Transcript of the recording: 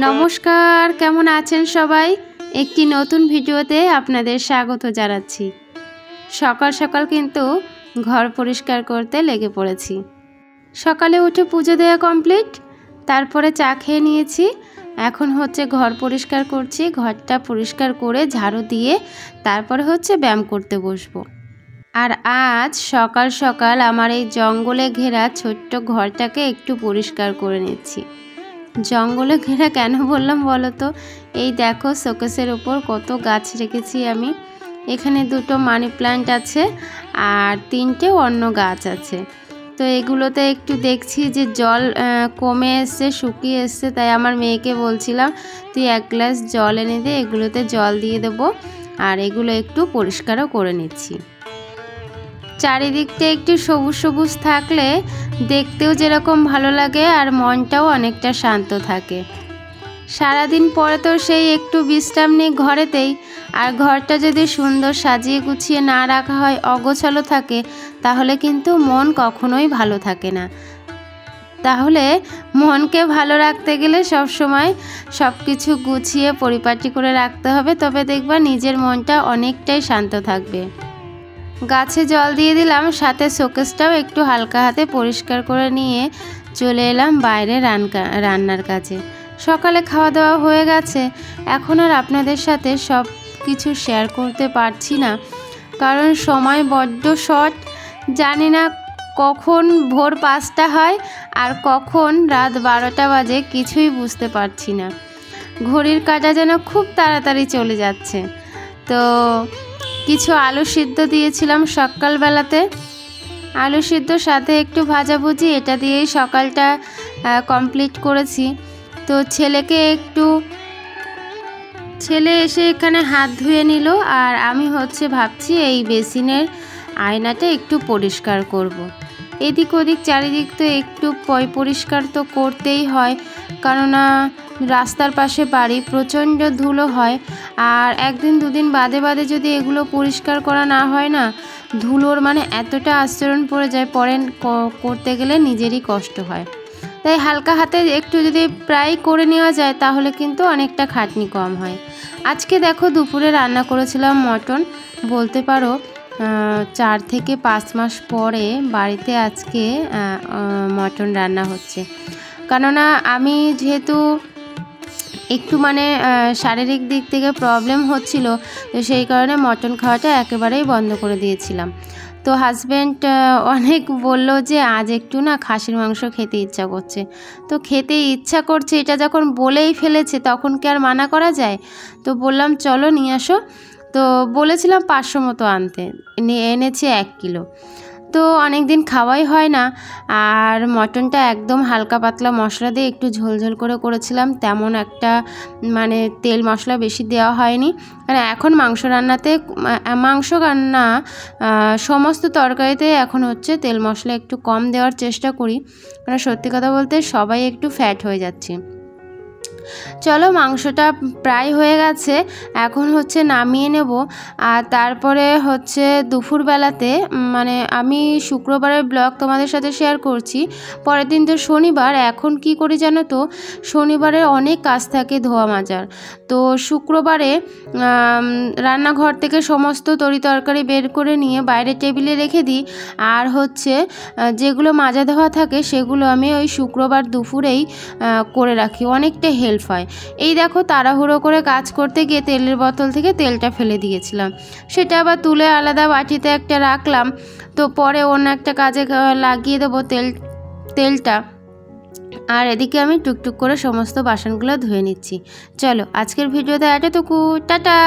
নমস্কার, কেমন আছেন সবাই? একটি নতুন ভিডিওতে আপনাদের স্বাগত জানাচ্ছি। সকাল সকাল কিন্তু ঘর পরিষ্কার করতে লেগে পড়েছি। সকালে উঠে পুজো দেওয়া কমপ্লিট, তারপরে চা খেয়ে নিয়েছি। এখন হচ্ছে ঘর পরিষ্কার করছি। ঘরটা পরিষ্কার করে ঝাড়ু দিয়ে তারপরে হচ্ছে ব্যায়াম করতে বসবো। আর আজ সকাল সকাল আমার এই জঙ্গলে ঘেরা ছোট্ট ঘরটাকে একটু পরিষ্কার করে নিচ্ছি। জঙ্গলে ঘেরা কেন বললাম বলো তো? এই দেখো শোকেসের ওপর কত গাছ রেখেছি আমি। এখানে দুটো মানি প্ল্যান্ট আছে আর তিনটে অন্য গাছ আছে। তো এগুলোতে একটু দেখছি যে জল কমে এসছে, শুকিয়ে এসছে। তাই আমার মেয়েকে বলছিলাম তুই এক গ্লাস জল এনে দে, এগুলোতে জল দিয়ে দেবো। আর এগুলো একটু পরিষ্কারও করে নিচ্ছি। চারিদিকটা একটু সবুজ সবুজ থাকলে দেখতেও যেরকম ভালো লাগে আর মনটাও অনেকটা শান্ত থাকে। সারাদিন পরে তো সেই একটু বিশ্রাম নিই ঘরেতেই। আর ঘরটা যদি সুন্দর সাজিয়ে গুছিয়ে না রাখা হয়, অগোছালো থাকে, তাহলে কিন্তু মন কখনোই ভালো থাকে না। তাহলে মনকে ভালো রাখতে গেলে সবসময় সব কিছু গুছিয়ে পরিপাটি করে রাখতে হবে, তবে দেখবা নিজের মনটা অনেকটাই শান্ত থাকবে। গাছে জল দিয়ে দিলাম, সাথে শোকেসটাও একটু হালকা হাতে পরিষ্কার করে নিয়ে চলে এলাম বাইরে রান্নার কাজে। সকালে খাওয়া দাওয়া হয়ে গেছে। এখন আর আপনাদের সাথে সব কিছু শেয়ার করতে পারছি না, কারণ সময় বড্ড শর্ট। জানি না কখন ভোর 5টা হয় আর কখন রাত 12টা বাজে, কিছুই বুঝতে পারছি না। ঘড়ির কাঁটা যেন খুব তাড়াতাড়ি চলে যাচ্ছে। তো কিছু আলু সিদ্ধ দিয়েছিলাম সকালবেলাতে, আলু সিদ্ধ সাথে একটু ভাজাভুজি, এটা দিয়েই সকালটা কমপ্লিট করেছি। তো ছেলে এসে এখানে হাত ধুয়ে নিল, আর আমি হচ্ছে ভাবছি এই বেসিনের আয়নাটা একটু পরিষ্কার করব। এদিক ওদিক চারিদিক তো একটু পরিষ্কার তো করতেই হয়, কেননা রাস্তার পাশে বাড়ি, প্রচণ্ড ধুলো হয়। আর একদিন দুদিন বাদে বাদে যদি এগুলো পরিষ্কার করা না হয় না, ধুলোর মানে এতটা আস্তরণ পড়ে যায়, পরে করতে গেলে নিজেরই কষ্ট হয়। তাই হালকা হাতে একটু যদি প্রায় করে নেওয়া যায় তাহলে কিন্তু অনেকটা খাটনি কম হয়। আজকে দেখো দুপুরে রান্না করেছিলাম মটন। বলতে পারো 4 থেকে 5 মাস পরে বাড়িতে আজকে মটন রান্না হচ্ছে। কেননা আমি যেহেতু একটু মানে শারীরিক দিক থেকে প্রবলেম হচ্ছিল, তো সেই কারণে মটন খাওয়াটা একেবারেই বন্ধ করে দিয়েছিলাম। তো হাজব্যান্ড অনেক বলল যে আজ একটু না খাসির মাংস খেতে ইচ্ছা করছে। তো খেতে ইচ্ছা করছে এটা যখন বলেই ফেলেছে, তখন কি আর মানা করা যায়? তো বললাম চলো নিয়ে আসো। তো বলেছিলাম 500 মতো আনতে, এনেছে 1 কিলো। তো অনেক দিন খাওয়াই হয় না। আর মটনটা একদম হালকা পাতলা মশলা দিয়ে একটু ঝোলঝোল করে করেছিলাম, তেমন একটা মানে তেল মশলা বেশি দেওয়া হয়নি। মানে এখন মাংস রান্না সমস্ত তরকারিতে এখন হচ্ছে তেল মশলা একটু কম দেওয়ার চেষ্টা করি, কারণ সত্যি কথা বলতে সবাই একটু ফ্যাট হয়ে যাচ্ছে। চলো মাংসটা প্রায় হয়ে গেছে, এখন হচ্ছে নামিয়ে নেব। আর তারপরে হচ্ছে দুপুরবেলাতে, মানে আমি শুক্রবারের ব্লগ তোমাদের সাথে শেয়ার করছি, পরের দিন তো শনিবার। এখন কি করি জানো তো, শনিবারে অনেক কাজ থাকে ধোয়া মাজার। তো শুক্রবারে রান্নাঘর থেকে সমস্ত তরিতরকারি বের করে নিয়ে বাইরে টেবিলে রেখে দিই। আর হচ্ছে যেগুলো মাজা ধোয়া থাকে সেগুলো আমি ওই শুক্রবার দুপুরেই করে রাখি, অনেকটা হেল্প হয়। এই দেখো তাড়াহুড়ো করে কাজ করতে গিয়ে তেলের বোতল থেকে তেলটা ফেলে দিয়েছিলাম, সেটা আবার তুলে আলাদা বাটিতে একটা রাখলাম। তো পরে অন্য একটা কাজে লাগিয়ে দেবো তেলটা। আর এদিকে আমি টুকটুক করে সমস্ত বাসনগুলো ধুয়ে নিচ্ছি। চলো আজকের ভিডিওতে এতটুকু, টাটা।